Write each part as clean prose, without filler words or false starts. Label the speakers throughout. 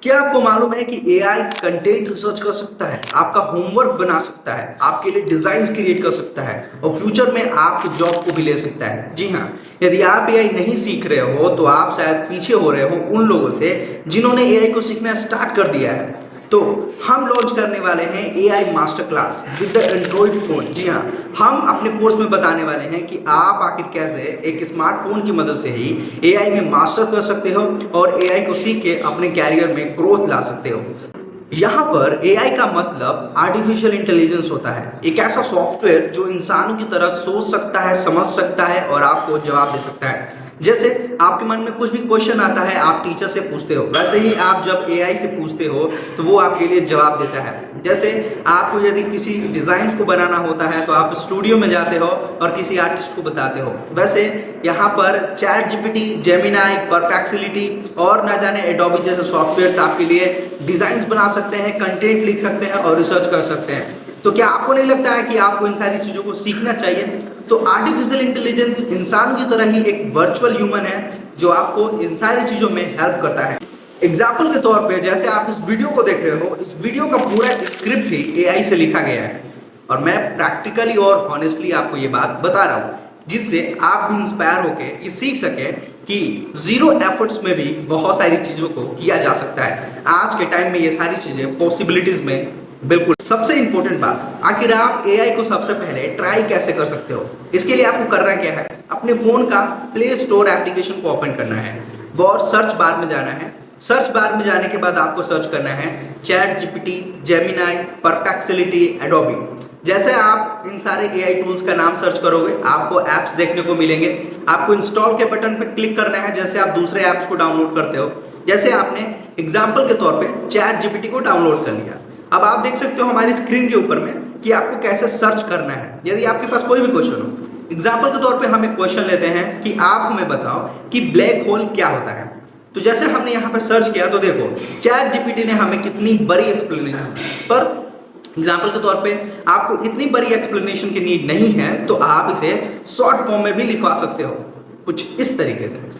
Speaker 1: क्या आपको मालूम है कि एआई कंटेंट रिसर्च कर सकता है, आपका होमवर्क बना सकता है, आपके लिए डिजाइन क्रिएट कर सकता है और फ्यूचर में आपकी जॉब को भी ले सकता है। जी हाँ, यदि आप एआई नहीं सीख रहे हो तो आप शायद पीछे हो रहे हो उन लोगों से जिन्होंने एआई को सीखना स्टार्ट कर दिया है। तो हम लॉन्च करने वाले हैं AI master class with the Android phone. जी हाँ, हम अपने कोर्स में बताने वाले हैं कि आप आखिर कैसे एक स्मार्टफोन की मदद से ही एआई में मास्टर कर सकते हो और एआई को सीख के अपने कैरियर में ग्रोथ ला सकते हो। यहाँ पर एआई का मतलब आर्टिफिशियल इंटेलिजेंस होता है, एक ऐसा सॉफ्टवेयर जो इंसानों की तरह सोच सकता है, समझ सकता है और आपको जवाब दे सकता है। जैसे आपके मन में कुछ भी क्वेश्चन आता है, आप टीचर से पूछते हो, वैसे ही आप जब एआई से पूछते हो तो वो आपके लिए जवाब देता है। जैसे आपको यदि किसी डिज़ाइन को बनाना होता है तो आप स्टूडियो में जाते हो और किसी आर्टिस्ट को बताते हो, वैसे यहाँ पर चैट जीपीटी, जेमिनाई, परप्लेक्सिटी और ना जाने एडोबी जैसे सॉफ्टवेयर्स आपके लिए डिज़ाइंस बना सकते हैं, कंटेंट लिख सकते हैं और रिसर्च कर सकते हैं। तो क्या आपको नहीं लगता है कि आपको इन सारी चीज़ों को सीखना चाहिए? तो आर्टिफिशियल इंटेलिजेंस इंसान की तरह ही एक वर्चुअल ह्यूमन है जो आपको इन सारी चीज़ों में हेल्प करता है। एग्जाम्पल के तौर पे जैसे आप इस वीडियो को देख रहे हो, इस वीडियो का पूरा स्क्रिप्ट ही एआई से लिखा गया है और मैं प्रैक्टिकली और हॉनेस्टली आपको ये बात बता रहा हूँ जिससे आप भी इंस्पायर होके ये सीख सकें कि जीरो एफर्ट्स में भी बहुत सारी चीज़ों को किया जा सकता है। आज के टाइम में ये सारी चीज़ें पॉसिबिलिटीज़ में बिल्कुल। सबसे इंपॉर्टेंट बात, आखिर आप एआई को सबसे पहले ट्राई कैसे कर सकते हो? इसके लिए आपको करना क्या है, अपने फोन का प्ले स्टोर एप्लीकेशन को ओपन करना है और सर्च बार में जाना है। सर्च बार में जाने के बाद आपको सर्च करना है chat GPT, Gemini, perplexity, Adobe. जैसे आप इन सारे एआई टूल्स का नाम सर्च करोगे आपको ऐप्स देखने को मिलेंगे। आपको इंस्टॉल के बटन पर क्लिक करना है जैसे आप दूसरे ऐप्स को डाउनलोड करते हो। जैसे आपने एग्जाम्पल के तौर पे चैट जीपीटी को डाउनलोड कर लिया, अब आप देख सकते हो हमारी स्क्रीन के ऊपर में कि आपको कैसे सर्च करना है। यदि आपके पास कोई भी क्वेश्चन हो, एग्जाम्पल के तौर पे हम एक क्वेश्चन लेते हैं कि आप हमें बताओ कि ब्लैक होल क्या होता है। तो जैसे हमने यहाँ पर सर्च किया तो देखो चैट जीपीटी ने हमें कितनी बड़ी एक्सप्लेनेशन, पर एग्जाम्पल के तौर पे आपको इतनी बड़ी एक्सप्लेनेशन की नीड नहीं है तो आप इसे शॉर्ट फॉर्म में भी लिखवा सकते हो कुछ इस तरीके से।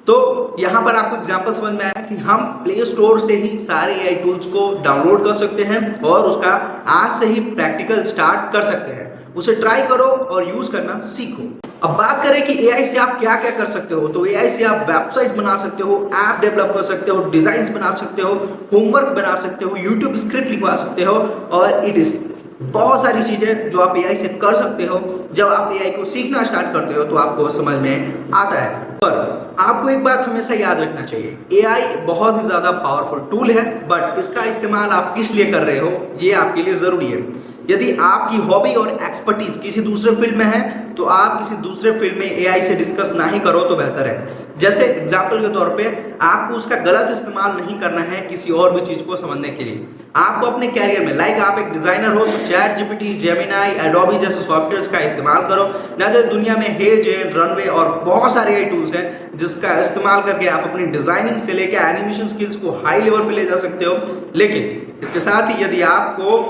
Speaker 1: तो यहाँ पर आपको एग्जाम्पल समझ में आया कि हम प्ले स्टोर से ही सारे एआई टूल्स को डाउनलोड कर सकते हैं और उसका आज से ही प्रैक्टिकल स्टार्ट कर सकते हैं। उसे ट्राई करो और यूज करना सीखो। अब बात करें कि एआई से आप क्या क्या कर सकते हो, तो एआई से आप वेबसाइट बना सकते हो, ऐप डेवलप कर सकते हो, डिजाइन बना सकते हो, होमवर्क बना सकते हो, यूट्यूब स्क्रिप्ट लिखवा सकते हो और इट इज बहुत सारी चीजें जो आप एआई से कर सकते हो। जब आप एआई को सीखना स्टार्ट करते हो तो आपको समझ में आता है। पर आपको एक बात हमेशा याद रखना चाहिए, एआई बहुत ही ज्यादा पावरफुल टूल है, बट इसका इस्तेमाल आप किस लिए कर रहे हो ये आपके लिए जरूरी है। यदि आपकी हॉबी और एक्सपर्टीज किसी दूसरे फील्ड में है तो आप किसी दूसरे फील्ड में एआई से डिस्कस ना ही करो तो बेहतर है। जैसे एग्जाम्पल के तौर पे आपको उसका गलत इस्तेमाल नहीं करना है किसी और भी चीज को समझने के लिए। आपको अपने कैरियर में, लाइक आप एक डिजाइनर हो तो चैट जीपीटी, जेमिनाई, एडोबी जैसे सॉफ्टवेयर्स का इस्तेमाल करो। ना तो दुनिया में हेज, रनवे और बहुत सारे एआई टूल्स हैं जिसका इस्तेमाल करके आप अपनी डिजाइनिंग से लेकर एनिमेशन स्किल्स को हाई लेवल पे ले जा सकते हो। लेकिन इसके साथ ही यदि आपको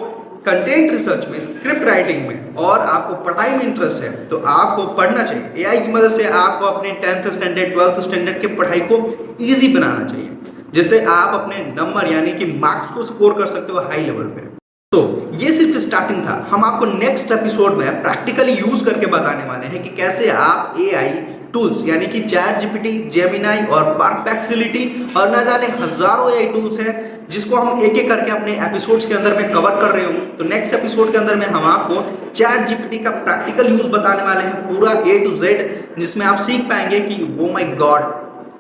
Speaker 1: कंटेंट रिसर्च में, स्क्रिप्ट राइटिंग में और आपको पढ़ाई में इंटरेस्ट है तो आपको पढ़ना चाहिए। एआई की मदद से आपको अपने 10th स्टैंडर्ड, 12th स्टैंडर्ड की पढ़ाई को इजी बनाना चाहिए जिससे आप अपने नंबर यानी कि मार्क्स को स्कोर कर सकते हो हाई लेवल पे। तो ये सिर्फ स्टार्टिंग था, हम आपको नेक्स्ट एपिसोड में प्रैक्टिकली यूज करके बताने वाले हैं कि कैसे आप एआई टूल्स यानी कि चैट जीपीटी, जेमिनाई और परप्लेक्सिटी और ना जाने हजारों एआई टूल्स हैं जिसको हम एक एक करके अपने एपिसोड्स के अंदर में कवर कर रहे हो। तो नेक्स्ट एपिसोड के अंदर में हम आपको चैट जीपीटी का प्रैक्टिकल यूज बताने वाले हैं पूरा A to Z, जिसमें आप सीख पाएंगे कि ओ माय गॉड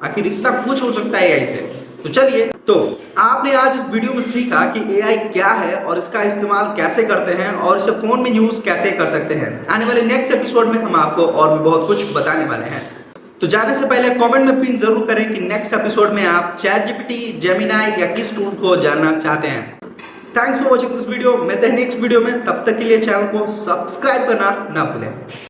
Speaker 1: आखिर इतना कुछ हो सकता है एआई से। तो चलिए, तो आपने आज इस वीडियो में सीखा कि एआई क्या है और इसका इस्तेमाल कैसे करते हैं और इसे फोन में यूज कैसे कर सकते हैं। आने वाले नेक्स्ट एपिसोड में हम आपको और भी बहुत कुछ बताने वाले हैं। तो जाने से पहले कमेंट में पिन जरूर करें कि नेक्स्ट एपिसोड में आप चैट जीपीटी, जेमिनाई या किस टूल को जानना चाहते हैं। Thanks for watching this video. मिलते हैं नेक्स्ट वीडियो में, तब तक के लिए चैनल को सब्सक्राइब करना ना भूलें।